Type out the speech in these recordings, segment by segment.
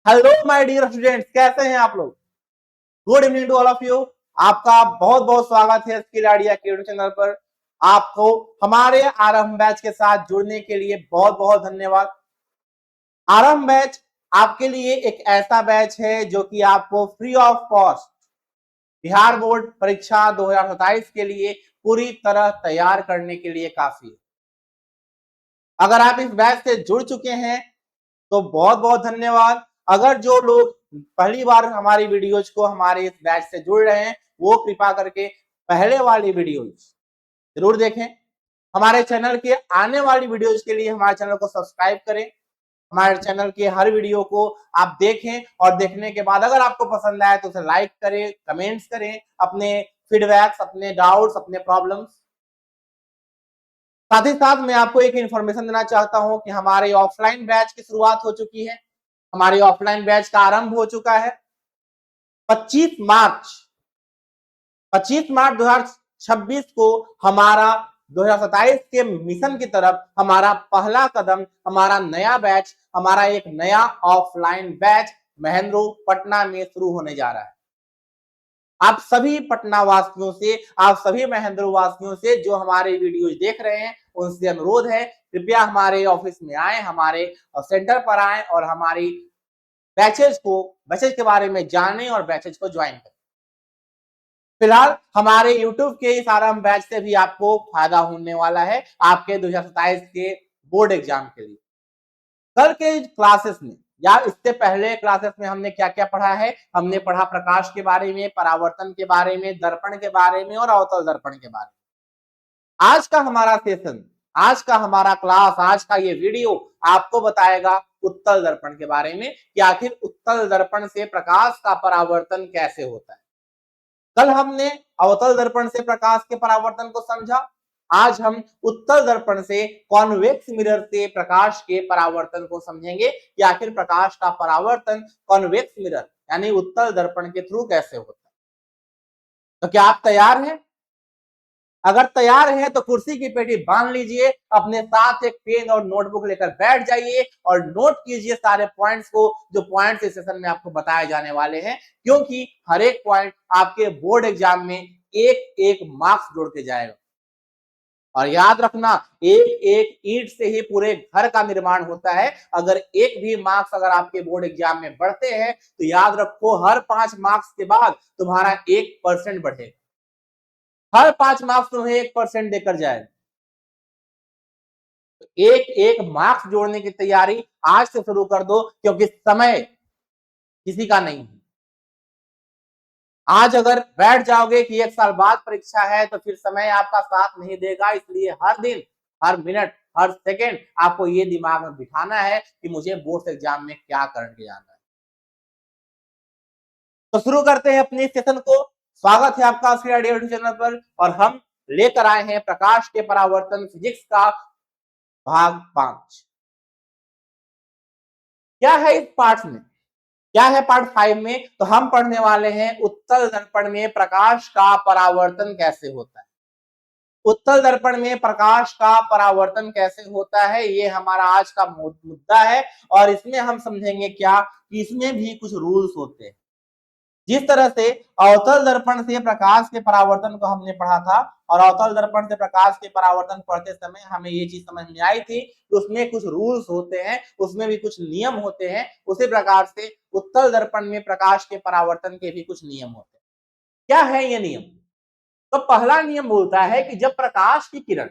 Hello my dear students, कैसे हैं आप लोग। Good evening to all of you. आपका बहुत बहुत स्वागत है स्किल आइडिया के चैनल पर। आपको हमारे आरंभ बैच के साथ जुड़ने के लिए बहुत बहुत धन्यवाद। आरंभ बैच आपके लिए एक ऐसा बैच है जो कि आपको free of cost Bihar board परीक्षा 2027 के लिए पूरी तरह तैयार करने के लिए काफी है। अगर आप इस बैच से जुड़ चुके हैं तो बहुत बहुत धन्यवाद। अगर जो लोग पहली बार हमारी वीडियोज को हमारे इस बैच से जुड़ रहे हैं वो कृपा करके पहले वाली वीडियोज जरूर देखें। हमारे चैनल के आने वाली वीडियोज के लिए हमारे चैनल को सब्सक्राइब करें। हमारे चैनल के हर वीडियो को आप देखें और देखने के बाद अगर आपको पसंद आए तो उसे लाइक करें, कमेंट्स करें, अपने फीडबैक्स, अपने डाउट्स, अपने प्रॉब्लम्स। साथ ही साथ मैं आपको एक इंफॉर्मेशन देना चाहता हूं कि हमारे ऑफलाइन बैच की शुरुआत हो चुकी है। हमारी ऑफलाइन बैच का आरंभ हो चुका है 25 मार्च 2026 को। हमारा 2027 के मिशन की तरफ हमारा पहला कदम, हमारा नया बैच, हमारा एक नया ऑफलाइन बैच महेंद्र पटना में शुरू होने जा रहा है। आप सभी पटना वासियों से, आप सभी महेंद्र वासियों से जो हमारे वीडियोज देख रहे हैं उनसे अनुरोध है, कृपया हमारे ऑफिस में आए, हमारे सेंटर पर आए और हमारी बैचेज के बारे में जानें और बैचेज को ज्वाइन करें। फिलहाल हमारे YouTube के इस आरंभ बैच से भी आपको फायदा होने वाला है आपके 2027 के बोर्ड एग्जाम के लिए। कल के क्लासेस में या इससे पहले क्लासेस में हमने क्या क्या पढ़ा है। हमने पढ़ा प्रकाश के बारे में, परावर्तन के बारे में, दर्पण के बारे में और अवतल दर्पण के बारे में। आज का हमारा सेशन, आज का हमारा क्लास, आज का ये वीडियो आपको बताएगा उत्तल दर्पण के बारे में कि आखिर उत्तल दर्पण से प्रकाश का परावर्तन कैसे होता है। कल हमने अवतल दर्पण से प्रकाश के परावर्तन को समझा। आज हम उत्तल दर्पण से, कॉन्वेक्स मिरर से प्रकाश के परावर्तन को समझेंगे कि आखिर प्रकाश का परावर्तन कॉन्वेक्स मिरर यानी उत्तल दर्पण के थ्रू कैसे होता है। तो क्या आप तैयार हैं? अगर तैयार है तो कुर्सी की पेटी बांध लीजिए, अपने साथ एक पेन और नोटबुक लेकर बैठ जाइए और नोट कीजिए सारे पॉइंट्स को जो पॉइंट्स इस सेशन में आपको बताए जाने वाले हैं, क्योंकि हर एक पॉइंट आपके बोर्ड एग्जाम में एक एक मार्क्स जोड़ के जाएगा। और याद रखना, एक एक ईंट से ही पूरे घर का निर्माण होता है। अगर एक भी मार्क्स अगर आपके बोर्ड एग्जाम में बढ़ते हैं तो याद रखो हर 5 मार्क्स के बाद तुम्हारा 1% बढ़ेगा। हर 5 मार्क्स तुम्हें 1% देकर जाएगा। एक एक मार्क्स जोड़ने की तैयारी आज से शुरू कर दो, क्योंकि समय किसी का नहीं है। आज अगर बैठ जाओगे कि 1 साल बाद परीक्षा है तो फिर समय आपका साथ नहीं देगा। इसलिए हर दिन, हर मिनट, हर सेकेंड आपको ये दिमाग में बिठाना है कि मुझे बोर्ड एग्जाम में क्या करके जाना है। तो शुरू करते हैं अपने सेशन को। स्वागत है आपका स्किल आइडिया चैनल पर और हम लेकर आए हैं प्रकाश के परावर्तन फिजिक्स का भाग 5। क्या है इस पार्ट में, क्या है पार्ट 5 में? तो हम पढ़ने वाले हैं उत्तल दर्पण में प्रकाश का परावर्तन कैसे होता है। उत्तल दर्पण में प्रकाश का परावर्तन कैसे होता है, ये हमारा आज का मुद्दा है। और इसमें हम समझेंगे क्या कि इसमें भी कुछ रूल्स होते हैं। जिस तरह से अवतल दर्पण से प्रकाश के परावर्तन को हमने पढ़ा था और अवतल दर्पण से प्रकाश के परावर्तन पढ़ते समय हमें ये चीज समझ में आई थी कि उसमें कुछ रूल्स होते हैं, उसमें भी कुछ नियम होते हैं। उसी प्रकार से उत्तल दर्पण में प्रकाश के परावर्तन के भी कुछ नियम होते हैं। क्या है ये नियम? तो पहला नियम बोलता है कि जब प्रकाश की किरण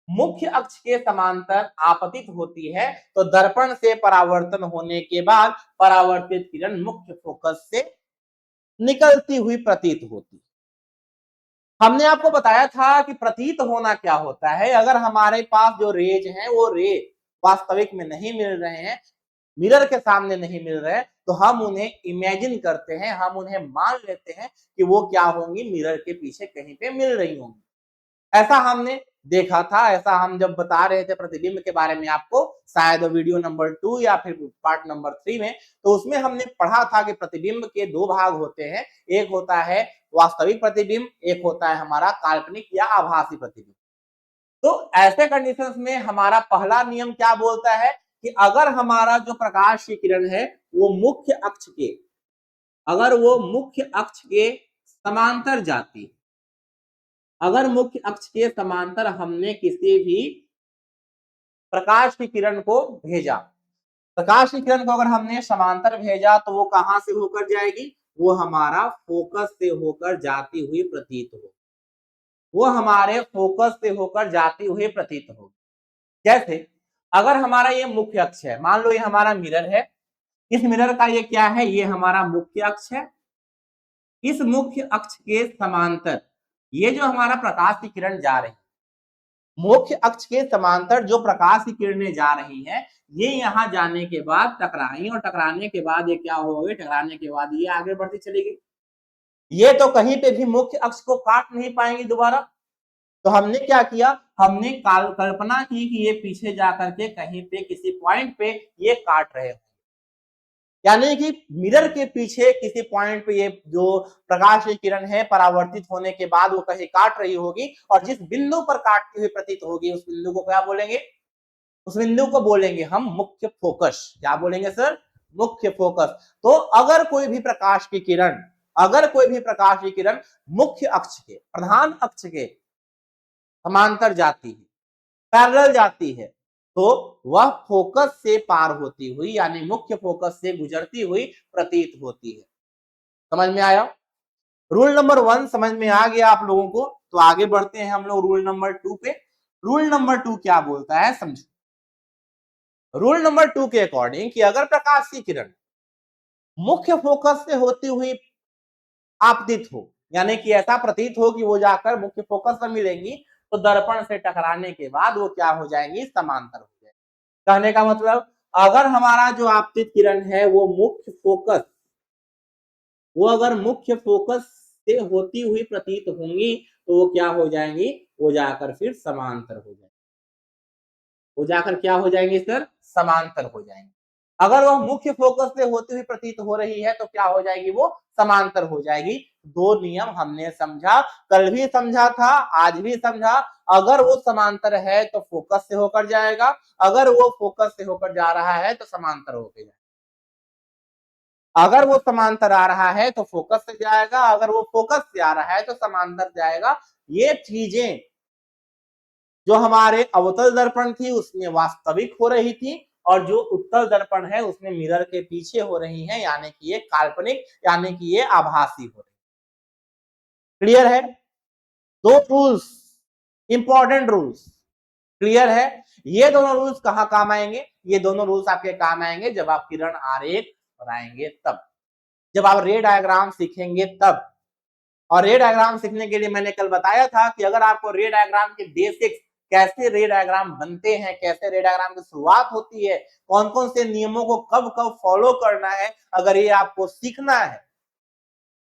मुख्य अक्ष के समांतर आपतित होती है तो दर्पण से परावर्तन होने के बाद परावर्तित किरण मुख्य फोकस से निकलती हुई प्रतीत होती। हमने आपको बताया था कि प्रतीत होना क्या होता है। अगर हमारे पास जो रेज हैं वो रे वास्तविक में नहीं मिल रहे हैं, मिरर के सामने नहीं मिल रहे, तो हम उन्हें इमेजिन करते हैं, हम उन्हें मान लेते हैं कि वो क्या होंगी, मिरर के पीछे कहीं पे मिल रही होंगी। ऐसा हमने देखा था, ऐसा हम जब बता रहे थे प्रतिबिंब के बारे में आपको, शायद वीडियो नंबर 2 या फिर पार्ट नंबर 3 में, तो उसमें हमने पढ़ा था कि प्रतिबिंब के 2 भाग होते हैं। एक होता है वास्तविक प्रतिबिंब, एक होता है हमारा काल्पनिक या आभासी प्रतिबिंब। तो ऐसे कंडीशंस में हमारा पहला नियम क्या बोलता है कि अगर हमारा जो प्रकाश की किरण है वो मुख्य अक्ष के, अगर वो मुख्य अक्ष के समांतर जाती, अगर मुख्य अक्ष के समांतर हमने किसी भी प्रकाश की किरण को भेजा, प्रकाश की किरण को अगर हमने समांतर भेजा तो वो कहां से होकर जाएगी, वो हमारा फोकस से होकर जाती हुई प्रतीत हो, वो हमारे फोकस से होकर जाती हुई प्रतीत हो। जैसे अगर हमारा ये मुख्य अक्ष है, मान लो ये हमारा मिरर है, इस मिरर का ये क्या है, ये हमारा मुख्य अक्ष है। इस मुख्य अक्ष के समांतर ये जो हमारा प्रकाश की किरण जा रही है, मुख्य अक्ष के समांतर जो प्रकाश की किरणें जा रही हैं, ये यहाँ जाने के बाद टकराई और टकराने के बाद ये क्या होगी, टकराने के बाद ये आगे बढ़ती चलेगी। ये तो कहीं पे भी मुख्य अक्ष को काट नहीं पाएंगी दोबारा। तो हमने क्या किया, हमने कल्पना की कि ये पीछे जाकर के कहीं पे किसी पॉइंट पे ये काट रहे हैं, यानी कि मिरर के पीछे किसी पॉइंट पे ये जो प्रकाश की किरण है परावर्तित होने के बाद वो कहीं काट रही होगी, और जिस बिंदु पर काटती हुई प्रतीत होगी उस बिंदु को क्या बोलेंगे, उस बिंदु को बोलेंगे हम मुख्य फोकस। क्या बोलेंगे सर, मुख्य फोकस। तो अगर कोई भी प्रकाश की किरण, अगर कोई भी प्रकाश की किरण मुख्य अक्ष के, प्रधान अक्ष के समांतर जाती है, पैरेलल जाती है, तो वह फोकस से पार होती हुई यानी मुख्य फोकस से गुजरती हुई प्रतीत होती है। समझ में आया? रूल नंबर 1 समझ में आ गया आप लोगों को? तो आगे बढ़ते हैं हम लोग रूल नंबर 2 पे। रूल नंबर 2 क्या बोलता है समझो। रूल नंबर 2 के अकॉर्डिंग कि अगर प्रकाश की किरण मुख्य फोकस से होती हुई आपतित हो, यानी कि ऐसा प्रतीत हो कि वो जाकर मुख्य फोकस पर मिलेंगी, तो दर्पण से टकराने के बाद वो क्या हो जाएंगी, समांतर हो जाएंगी। कहने का मतलब अगर हमारा जो आपतित किरण है वो मुख्य फोकस, वो अगर मुख्य फोकस से होती हुई प्रतीत होंगी तो वो क्या हो जाएंगी, वो जाकर फिर समांतर हो जाएंगी, वो जाकर क्या हो जाएंगे सर, समांतर हो जाएंगे। अगर वह मुख्य फोकस से होती हुई प्रतीत हो रही है तो क्या हो जाएगी, वो समांतर हो जाएगी। दो नियम हमने समझा, कल भी समझा था, आज भी समझा। अगर वो समांतर है तो फोकस से होकर जाएगा, अगर वो फोकस से होकर जा रहा है तो समांतर होकर जाएगा। अगर वो समांतर आ रहा है तो फोकस से जाएगा, अगर वो फोकस से आ रहा है तो समांतर जाएगा। ये चीजें जो हमारे अवतल दर्पण थी उसमें वास्तविक हो रही थी, और जो उत्तल दर्पण है उसमें मिरर के पीछे हो रही है, यानी कि ये काल्पनिक, यानी कि ये आभासी हो रही है। क्लियर है? दो रूल्स, इंपॉर्टेंट रूल्स, क्लियर है? ये दोनों रूल्स कहां काम आएंगे, ये दोनों रूल्स आपके काम आएंगे जब आप किरण आरेख बनाएंगे तब, जब आप रे डायग्राम सीखेंगे तब। और रे डायग्राम सीखने के लिए मैंने कल बताया था कि अगर आपको रे डायग्राम के बेसिक्स, कैसे रे डायग्राम बनते हैं, कैसे रे डायग्राम की शुरुआत होती है, कौन कौन से नियमों को कब कब फॉलो करना है, अगर ये आपको सीखना है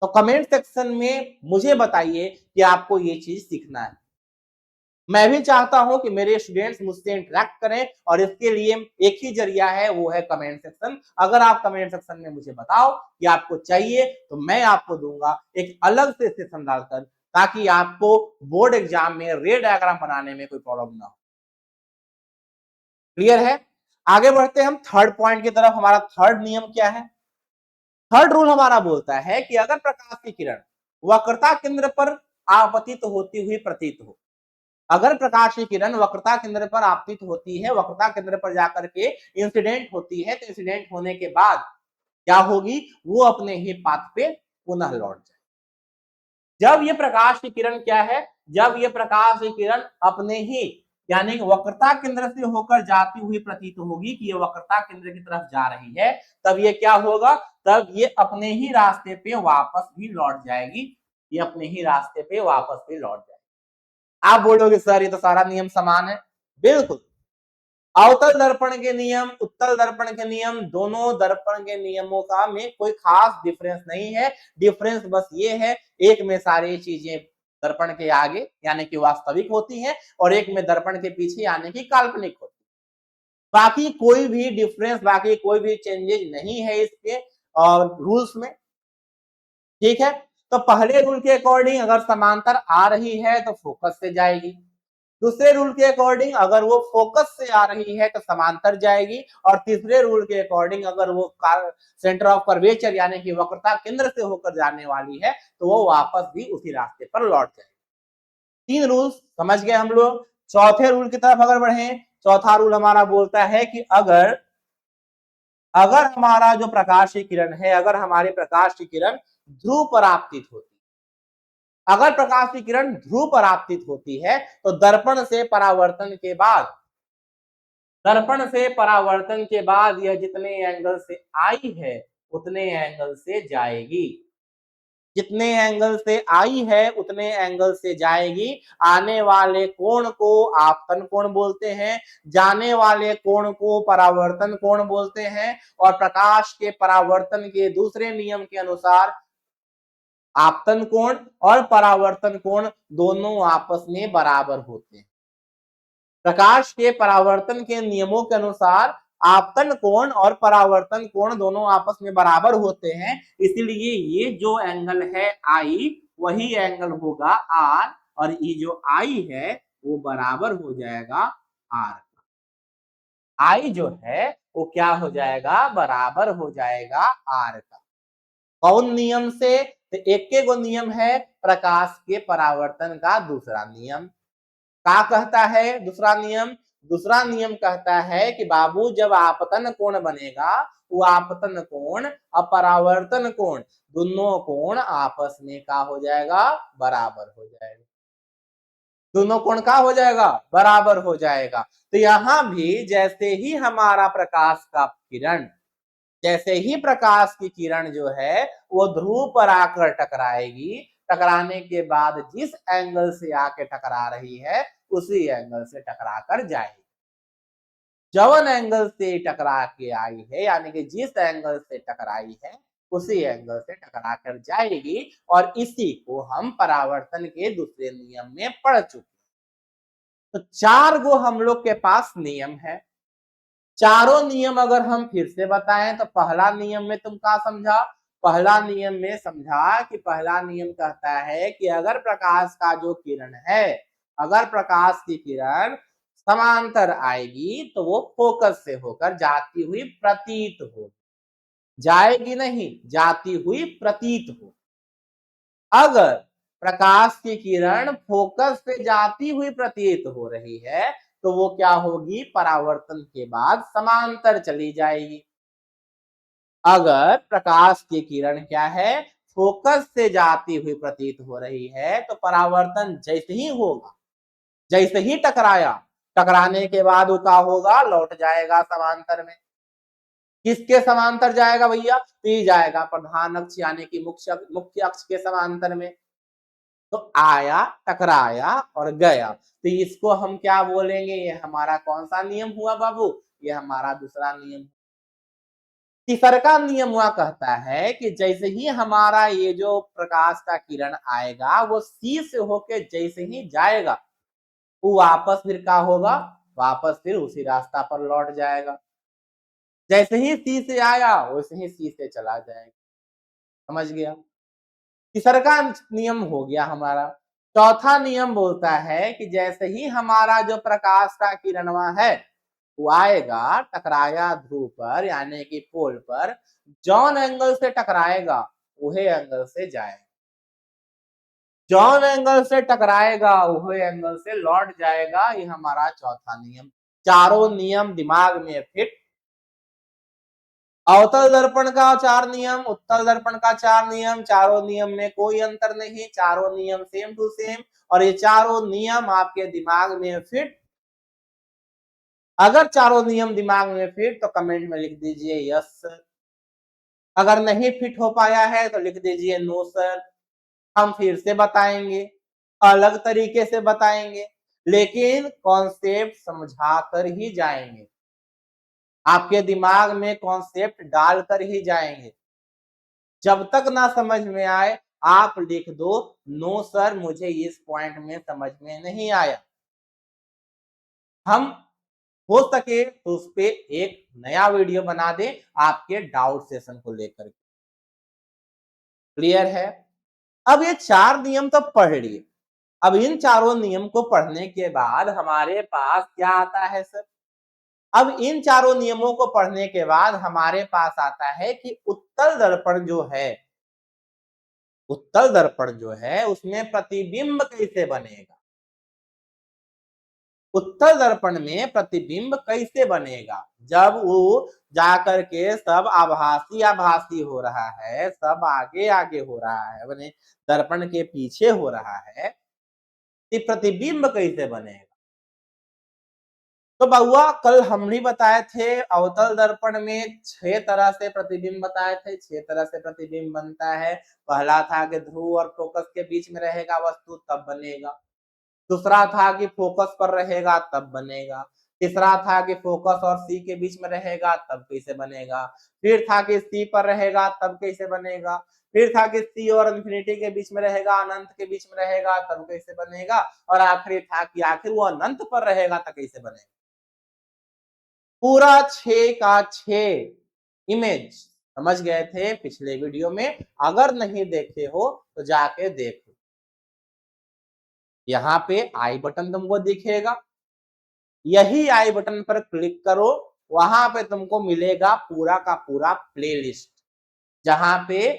तो कमेंट सेक्शन में मुझे बताइए कि आपको ये चीज सीखना है। मैं भी चाहता हूं कि मेरे स्टूडेंट्स मुझसे इंटरेक्ट करें, और इसके लिए एक ही जरिया है, वो है कमेंट सेक्शन। अगर आप कमेंट सेक्शन में मुझे बताओ कि आपको चाहिए तो मैं आपको दूंगा एक अलग से सेशन डालकर, ताकि आपको बोर्ड एग्जाम में रे डायग्राम बनाने में कोई प्रॉब्लम ना हो। क्लियर है? आगे बढ़ते हैं हम थर्ड पॉइंट की तरफ। हमारा थर्ड नियम क्या है? थर्ड रूल हमारा बोलता है कि अगर प्रकाश की किरण वक्रता केंद्र पर आपतित होती हुई प्रतीत हो, अगर प्रकाश की किरण वक्रता केंद्र पर आपतित होती है, वक्रता केंद्र पर जाकर के इंसिडेंट होती है, तो इंसिडेंट होने के बाद क्या होगी, वो अपने ही पाथ पे पुनः लौट जाए। जब ये प्रकाश की किरण क्या है, जब ये प्रकाश की किरण अपने ही यानी वक्रता केंद्र से होकर जाती हुई प्रतीत होगी कि ये वक्रता केंद्र की तरफ जा रही है, तब ये क्या होगा, तब ये अपने ही रास्ते पे वापस भी लौट जाएगी, ये अपने ही रास्ते पे वापस भी लौट जाएगी। आप बोलोगे सर ये तो सारा नियम समान है। बिल्कुल, अवतल दर्पण के नियम, उत्तल दर्पण के नियम, दोनों दर्पण के नियमों का में कोई खास डिफरेंस नहीं है। डिफरेंस बस ये है, एक में सारी चीजें दर्पण के आगे यानी कि वास्तविक होती हैं, और एक में दर्पण के पीछे यानी कि काल्पनिक होती है। बाकी कोई भी डिफरेंस, बाकी कोई भी चेंजेस नहीं है इसके रूल्स में। ठीक है? तो पहले रूल के अकॉर्डिंग अगर समांतर आ रही है तो फोकस से जाएगी, दूसरे रूल के अकॉर्डिंग अगर वो फोकस से आ रही है तो समांतर जाएगी, और तीसरे रूल के अकॉर्डिंग अगर वो सेंटर ऑफ कर्वेचर यानी कि वक्रता केंद्र से होकर जाने वाली है तो वो वापस भी उसी रास्ते पर लौट जाएगी। 3 रूल समझ गए हम लोग। चौथे रूल की तरफ अगर बढ़े, चौथा रूल हमारा बोलता है कि अगर हमारा जो प्रकाश की किरण है, अगर हमारे प्रकाश की किरण ध्रुव पर आपतित होती, अगर प्रकाश की किरण ध्रुव पर आपतित होती है तो दर्पण से परावर्तन के बाद, यह जितने एंगल से आई है उतने एंगल से जाएगी, जितने एंगल से आई है उतने एंगल से जाएगी। आने वाले कोण को आपतन कोण बोलते हैं, जाने वाले कोण को परावर्तन कोण बोलते हैं, और प्रकाश के परावर्तन के दूसरे नियम के अनुसार आपतन कोण और परावर्तन कोण दोनों आपस में बराबर होते हैं। प्रकाश के परावर्तन के नियमों के अनुसार आपतन कोण और परावर्तन कोण दोनों आपस में बराबर होते हैं, इसलिए ये जो एंगल है आई वही एंगल होगा आर, और ये जो आई है वो बराबर हो जाएगा आर। आई जो है वो क्या हो जाएगा, बराबर हो जाएगा आर का। कौन नियम से, तो एक गो नियम है प्रकाश के परावर्तन का दूसरा नियम। क्या कहता है दूसरा नियम? दूसरा नियम कहता है कि बाबू जब आपतन कोण बनेगा, वो आपतन कोण और परावर्तन कोण दोनों कोण आपस में क्या हो जाएगा, बराबर हो जाएगा। दोनों कोण का हो जाएगा, बराबर हो जाएगा। तो यहां भी जैसे ही हमारा प्रकाश का किरण, जैसे ही प्रकाश की किरण जो है वो ध्रुव पर आकर टकराएगी, टकराने के बाद जिस एंगल से आके टकरा रही है उसी एंगल से टकरा कर जाएगी। जवन एंगल से टकरा के आई है यानी कि जिस एंगल से टकराई है उसी एंगल से टकरा कर जाएगी, और इसी को हम परावर्तन के दूसरे नियम में पढ़ चुके। तो 4 गो हम लोग के पास नियम है। चारों नियम अगर हम फिर से बताएं तो पहला नियम में तुम क्या समझा? पहला नियम में समझा कि पहला नियम कहता है कि अगर प्रकाश का जो किरण है, अगर प्रकाश की किरण समांतर आएगी तो वो फोकस से होकर जाती हुई प्रतीत हो, जाएगी नहीं, जाती हुई प्रतीत हो। अगर प्रकाश की किरण फोकस से जाती हुई प्रतीत हो रही है तो वो क्या होगी, परावर्तन के बाद समांतर चली जाएगी। अगर प्रकाश की किरण क्या है, फोकस से जाती हुई प्रतीत हो रही है तो परावर्तन जैसे ही होगा, जैसे ही टकराया, टकराने के बाद वो क्या होगा, लौट जाएगा समांतर में। किसके समांतर जाएगा भैया? तो जाएगा प्रधान अक्ष यानी कि मुख्य अक्ष के समांतर में। तो आया, टकराया और गया, तो इसको हम क्या बोलेंगे, ये हमारा कौन सा नियम हुआ बाबू? ये हमारा दूसरा नियम। तीसरा नियम हुआ कहता है कि जैसे ही हमारा ये जो प्रकाश का किरण आएगा वो सी से होके जैसे ही जाएगा वो वापस फिर क्या होगा, वापस फिर उसी रास्ता पर लौट जाएगा। जैसे ही सी से आया वैसे ही सी से चला जाएगा। समझ गया? तीसरा नियम हो गया हमारा। चौथा नियम बोलता है कि जैसे ही हमारा जो प्रकाश का किरणवा है वो आएगा, टकराया ध्रुव पर यानी कि पोल पर, जौन एंगल से टकराएगा वही एंगल से जाएगा, जौन एंगल से टकराएगा वही एंगल से लौट जाएगा। ये हमारा चौथा नियम। चारों नियम दिमाग में फिट। अवतल दर्पण का 4 नियम, उत्तल दर्पण का 4 नियम, चारों नियम में कोई अंतर नहीं, चारों नियम सेम टू सेम, और ये चारों नियम आपके दिमाग में फिट। अगर चारों नियम दिमाग में फिट तो कमेंट में लिख दीजिए यस सर, अगर नहीं फिट हो पाया है तो लिख दीजिए नो सर। हम फिर से बताएंगे, अलग तरीके से बताएंगे, लेकिन कॉन्सेप्ट समझा कर ही जाएंगे, आपके दिमाग में कॉन्सेप्ट डालकर ही जाएंगे। जब तक ना समझ में आए आप लिख दो नो सर मुझे इस पॉइंट में समझ में नहीं आया। हम हो सके तो उस पे एक नया वीडियो बना दे आपके डाउट सेशन को लेकर। क्लियर है? अब ये 4 नियम तो पढ़ लिए। अब इन चारों नियम को पढ़ने के बाद हमारे पास क्या आता है सर? अब इन चारों नियमों को पढ़ने के बाद हमारे पास आता है कि उत्तल दर्पण जो है, उत्तल दर्पण जो है उसमें प्रतिबिंब कैसे बनेगा? उत्तल दर्पण में प्रतिबिंब कैसे बनेगा? जब वो जाकर के सब आभासी आभासी हो रहा है, सब आगे आगे हो रहा है, अपने दर्पण के पीछे हो रहा है, तो प्रतिबिंब कैसे बनेगा? तो बउआ कल हम भी बताए थे अवतल दर्पण में 6 तरह से प्रतिबिंब बताए थे, 6 तरह से प्रतिबिंब बनता है। पहला था कि ध्रुव और फोकस के बीच में रहेगा वस्तु तब बनेगा। दूसरा था कि फोकस पर रहेगा तब बनेगा। तीसरा था कि फोकस और सी के बीच में रहेगा तब कैसे बनेगा। फिर था कि सी पर रहेगा तब कैसे बनेगा। फिर था कि सी और इंफिनिटी के बीच में रहेगा, अनंत के बीच में रहेगा तब कैसे बनेगा। और आखिरी था कि आखिर वो अनंत पर रहेगा तब कैसे बनेगा। पूरा 6 का 6 इमेज समझ गए थे पिछले वीडियो में। अगर नहीं देखे हो तो जाके देखो। यहाँ पे आई बटन तुमको दिखेगा, यही आई बटन पर क्लिक करो, वहां पे तुमको मिलेगा पूरा का पूरा प्लेलिस्ट, जहां पे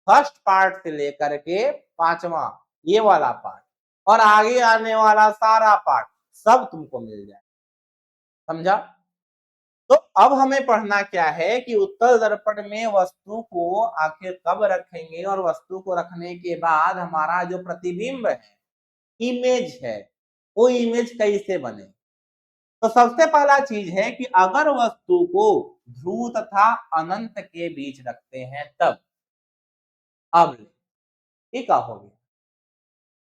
फर्स्ट पार्ट से लेकर के 5वां ये वाला पार्ट और आगे आने वाला सारा पार्ट सब तुमको मिल जाए। समझा? तो अब हमें पढ़ना क्या है कि उत्तल दर्पण में वस्तु को आखिर कब रखेंगे और वस्तु को रखने के बाद हमारा जो प्रतिबिंब है, इमेज है, वो इमेज कैसे बने। तो सबसे पहला चीज है कि अगर वस्तु को ध्रुव तथा अनंत के बीच रखते हैं तब। अब ये क्या हो गया?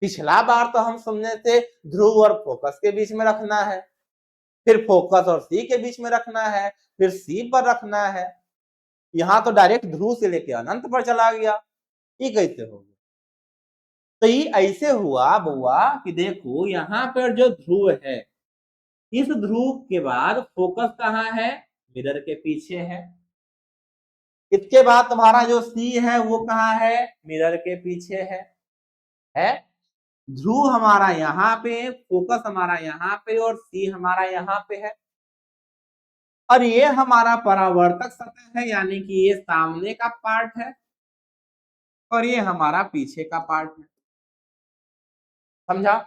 पिछला बार तो हम समझे थे ध्रुव और फोकस के बीच में रखना है, फिर फोकस और सी के बीच में रखना है, फिर सी पर रखना है। यहाँ तो डायरेक्ट ध्रुव से लेके अनंत पर चला गया। ये कैसे हो गया? तो ये ऐसे हुआ बुआ कि देखो यहाँ पर जो ध्रुव है, इस ध्रुव के बाद फोकस कहाँ है? मिरर के पीछे है। इसके बाद तुम्हारा जो सी है वो कहाँ है? मिरर के पीछे है। ध्रुव हमारा यहाँ पे, फोकस हमारा यहाँ पे और सी हमारा यहाँ पे है। और ये हमारा परावर्तक सतह है, यानी कि ये सामने का पार्ट है और ये हमारा पीछे का पार्ट है। समझा?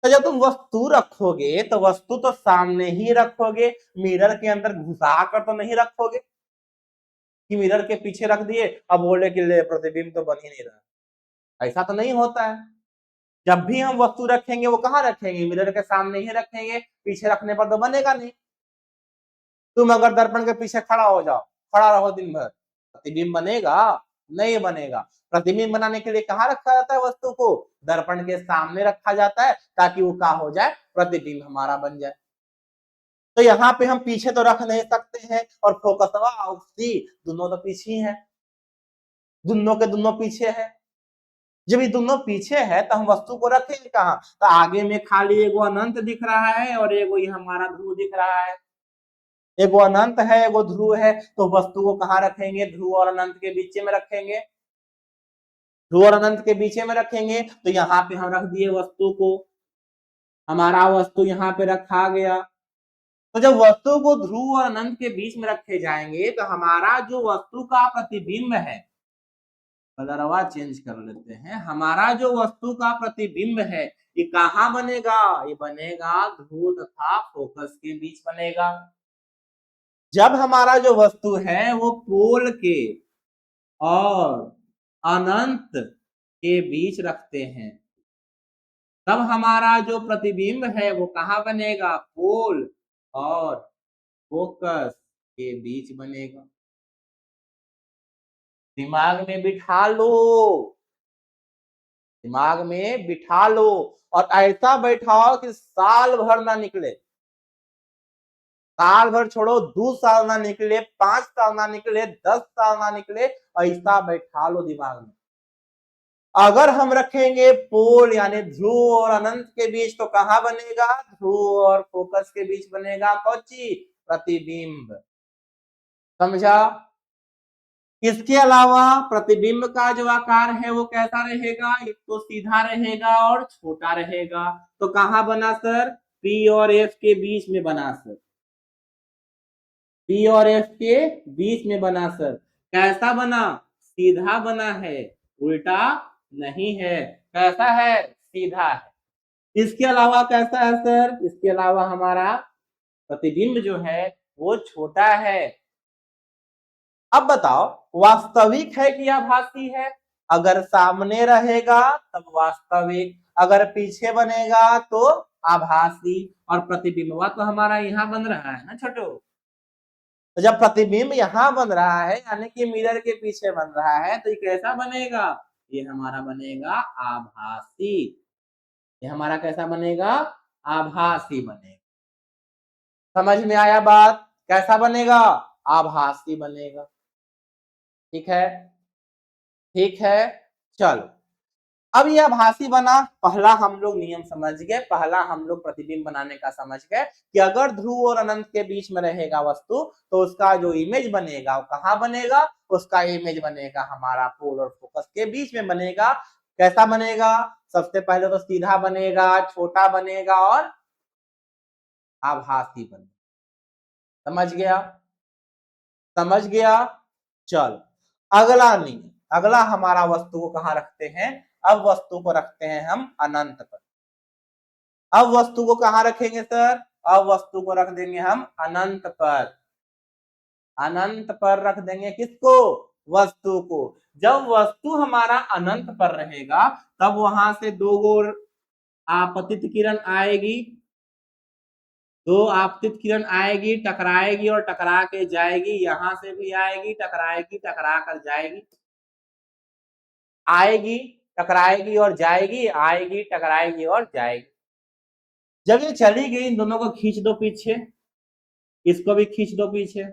तो जब तुम वस्तु रखोगे तो वस्तु तो सामने ही रखोगे, मिरर के अंदर घुसा कर तो नहीं रखोगे कि मिरर के पीछे रख दिए अब बोले कि ले प्रतिबिंब तो बन ही नहीं रहा। ऐसा तो नहीं होता है। जब भी हम वस्तु रखेंगे वो कहाँ रखेंगे? मिरर के सामने ही रखेंगे, पीछे रखने पर तो बनेगा नहीं। तुम अगर दर्पण के पीछे खड़ा हो जाओ, खड़ा रहो दिन भर, प्रतिबिंब बनेगा? नहीं बनेगा। प्रतिबिंब बनाने के लिए कहाँ रखा जाता है वस्तु को? दर्पण के सामने रखा जाता है ताकि वो क्या हो जाए? प्रतिबिंब हमारा बन जाए। तो यहाँ पे हम पीछे तो रख नहीं सकते हैं और फोकसवा और सी दोनों तो पीछे ही है, दोनों के दोनों पीछे है। जब ये दोनों पीछे है तो हम वस्तु को रखेंगे कहाँ? तो आगे में खाली एगो अनंत दिख रहा है और एगो ये हमारा ध्रुव दिख रहा है। एगो अनंत है, एगो ध्रुव है, तो वस्तु को कहाँ रखेंगे? ध्रुव और अनंत के बीच में रखेंगे। ध्रुव और अनंत के बीच में रखेंगे तो यहाँ पे हम रख दिए वस्तु को, हमारा वस्तु यहाँ पे रखा गया। तो जब वस्तु को ध्रुव और अनंत के बीच में रखे जाएंगे तो हमारा जो वस्तु का प्रतिबिंब है, कलरवा चेंज कर लेते हैं, हमारा जो वस्तु का प्रतिबिंब है ये कहाँ बनेगा? ये बनेगा ध्रुव तथा फोकस के बीच बनेगा। जब हमारा जो वस्तु है वो पोल के और अनंत के बीच रखते हैं तब हमारा जो प्रतिबिंब है वो कहाँ बनेगा? पोल और फोकस के बीच बनेगा। दिमाग में बिठा लो, दिमाग में बिठा लो और ऐसा बैठाओ कि साल भर ना निकले। साल भर छोड़ो, 2 साल ना निकले, 5 साल ना निकले, 10 साल ना निकले, ऐसा बैठा लो दिमाग में। अगर हम रखेंगे पोल यानी ध्रुव और अनंत के बीच तो कहाँ बनेगा? ध्रुव और फोकस के बीच बनेगा कौची? प्रतिबिंब। समझा? इसके अलावा प्रतिबिंब का जो आकार है वो कैसा रहेगा, एक तो सीधा रहेगा और छोटा रहेगा। तो कहां बना सर, पी और एफ के बीच में बना सर, पी और एफ के बीच में बना सर। कैसा बना, सीधा बना है, उल्टा नहीं है। कैसा है, सीधा है। इसके अलावा कैसा है सर, इसके अलावा हमारा प्रतिबिंब जो है वो छोटा है। अब बताओ वास्तविक है कि आभासी है, अगर सामने रहेगा तब वास्तविक, अगर पीछे बनेगा तो आभासी। और प्रतिबिंब तो हमारा यहाँ बन रहा है ना छोटो, तो जब प्रतिबिंब यहाँ बन रहा है यानी कि मिरर के पीछे बन रहा है तो ये कैसा बनेगा, ये हमारा बनेगा आभासी। ये हमारा कैसा बनेगा, आभासी बनेगा। समझ में आया बात, कैसा बनेगा, आभासी बनेगा। ठीक है, ठीक है। चलो अब यह आभासी बना, पहला हम लोग नियम समझ गए, पहला हम लोग प्रतिबिंब बनाने का समझ गए कि अगर ध्रुव और अनंत के बीच में रहेगा वस्तु तो उसका जो इमेज बनेगा वो कहाँ बनेगा, उसका इमेज बनेगा हमारा पोल और फोकस के बीच में बनेगा। कैसा बनेगा, सबसे पहले तो सीधा बनेगा, छोटा बनेगा और आभासी बनेगा। समझ गया, समझ गया। चल अगला नियम, अगला हमारा वस्तु को कहाँ रखते हैं, अब वस्तु को रखते हैं हम अनंत पर। अब वस्तु को कहाँ रखेंगे सर, अब वस्तु को रख देंगे हम अनंत पर। अनंत पर रख देंगे किसको, वस्तु को। जब वस्तु हमारा अनंत पर रहेगा तब वहां से दो गो आपतित किरण आएगी, दो आपतित किरण आएगी, टकराएगी और टकरा के जाएगी, यहां से भी आएगी, टकराएगी, टकरा कर जाएगी, आएगी, टकराएगी और जाएगी, आएगी, टकराएगी और जाएगी। जब ये चली गई इन दोनों को खींच दो पीछे, इसको भी खींच दो पीछे,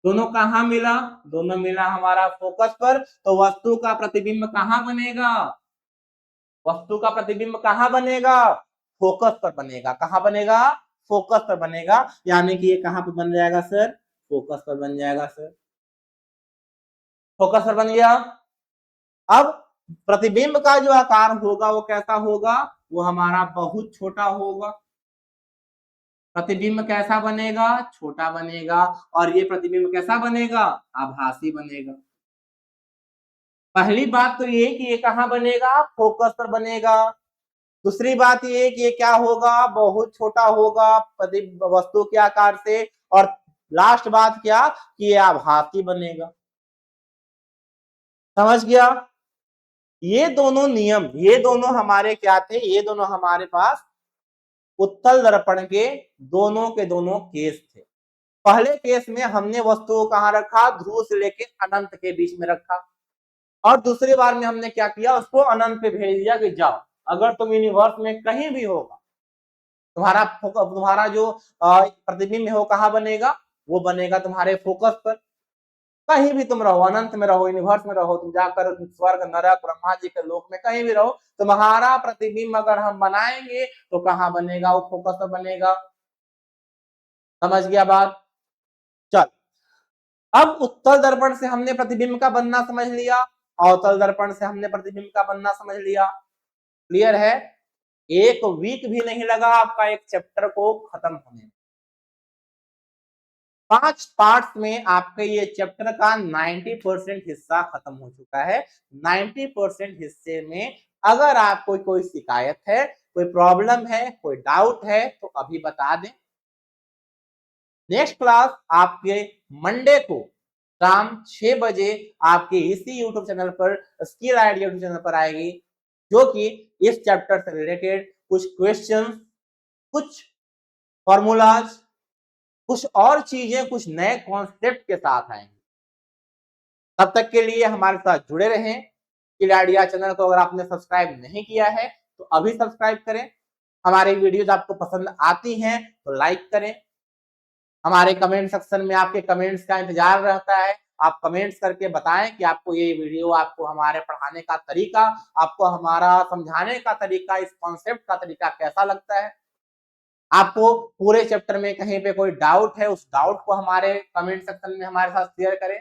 दोनों कहां मिला, दोनों मिला हमारा फोकस पर। तो वस्तु का प्रतिबिंब कहां बनेगा, वस्तु का प्रतिबिंब कहां बनेगा, फोकस पर बनेगा। कहां बनेगा, फोकस पर बनेगा। यानी कि ये कहां पर बन जाएगा सर, फोकस पर बन जाएगा सर, फोकस पर बन गया। अब प्रतिबिंब का जो आकार होगा वो कैसा होगा, वो हमारा बहुत छोटा होगा। प्रतिबिंब कैसा बनेगा, छोटा बनेगा। और ये प्रतिबिंब कैसा बनेगा, आभासी बनेगा। पहली बात तो ये कि ये कहां बनेगा, फोकस पर बनेगा। दूसरी बात ये कि ये क्या होगा, बहुत छोटा होगा वस्तु के आकार से। और लास्ट बात क्या, कि ये आभासी बनेगा। समझ गया, ये दोनों नियम, ये दोनों हमारे क्या थे, ये दोनों हमारे पास उत्तल दर्पण के दोनों के दोनों केस थे। पहले केस में हमने वस्तु को कहां रखा, ध्रुव से लेके अनंत के बीच में रखा। और दूसरी बार में हमने क्या किया, उसको अनंत पे भेज दिया कि जाओ, अगर तुम यूनिवर्स में कहीं भी होगा, तुम्हारा जो प्रतिबिंब है वो कहां बनेगा, वो बनेगा तुम्हारे फोकस पर। कहीं भी तुम रहो, अनंत में रहो, यूनिवर्स में रहो, तुम जाकर स्वर्ग नरक ब्रह्मा जी के लोक में कहीं भी रहो, तुम्हारा प्रतिबिंब अगर हम बनाएंगे तो कहां बनेगा, वो फोकस पर बनेगा। समझ गया बात। चल अब उत्तल दर्पण से हमने प्रतिबिंब का बनना समझ लिया, अवतल दर्पण से हमने प्रतिबिंब का बनना समझ लिया। क्लियर है, एक वीक भी नहीं लगा आपका एक चैप्टर को खत्म होने में। 5 पार्ट्स में आपके ये चैप्टर का 90% हिस्सा खत्म हो चुका है। 90% हिस्से में अगर आपको कोई शिकायत है, कोई प्रॉब्लम है, कोई डाउट है तो अभी बता दें। नेक्स्ट क्लास आपके मंडे को शाम 6 बजे आपके इसी यूट्यूब चैनल पर, स्किल आइडिया यूट्यूब चैनल पर आएगी, जो कि इस चैप्टर से रिलेटेड कुछ क्वेश्चन, कुछ फॉर्मूलाज, कुछ और चीजें, कुछ नए कॉन्सेप्ट के साथ आएंगे। तब तक के लिए हमारे साथ जुड़े रहें। स्किल आइडिया चैनल को अगर आपने सब्सक्राइब नहीं किया है तो अभी सब्सक्राइब करें। हमारी वीडियोज आपको पसंद आती हैं तो लाइक करें। हमारे कमेंट सेक्शन में आपके कमेंट्स का इंतजार रहता है। आप कमेंट्स करके बताएं कि आपको ये वीडियो, आपको हमारे पढ़ाने का तरीका, आपको हमारा समझाने का तरीका, इस कॉन्सेप्ट का तरीका कैसा लगता है। आपको पूरे चैप्टर में कहीं पे कोई डाउट है, उस डाउट को हमारे कमेंट सेक्शन में हमारे साथ शेयर करें।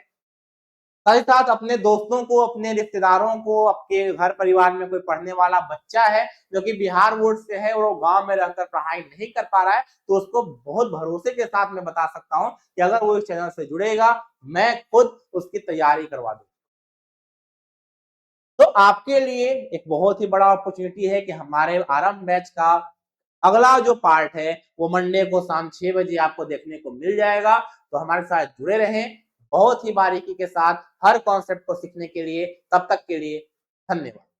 साथ ही साथ अपने दोस्तों को, अपने रिश्तेदारों को, आपके घर परिवार में कोई पढ़ने वाला बच्चा है जो कि बिहार बोर्ड से है और वो गांव में रहकर पढ़ाई नहीं कर पा रहा है, तो उसको बहुत भरोसे के साथ मैं बता सकता हूं कि अगर वो इस चैनल से जुड़ेगा, मैं खुद उसकी तैयारी करवा दूंगा। तो आपके लिए एक बहुत ही बड़ा अपॉर्चुनिटी है कि हमारे आरंभ बैच का अगला जो पार्ट है वो मंडे को शाम 6 बजे आपको देखने को मिल जाएगा। तो हमारे साथ जुड़े रहें बहुत ही बारीकी के साथ हर कॉन्सेप्ट को सीखने के लिए। तब तक के लिए धन्यवाद।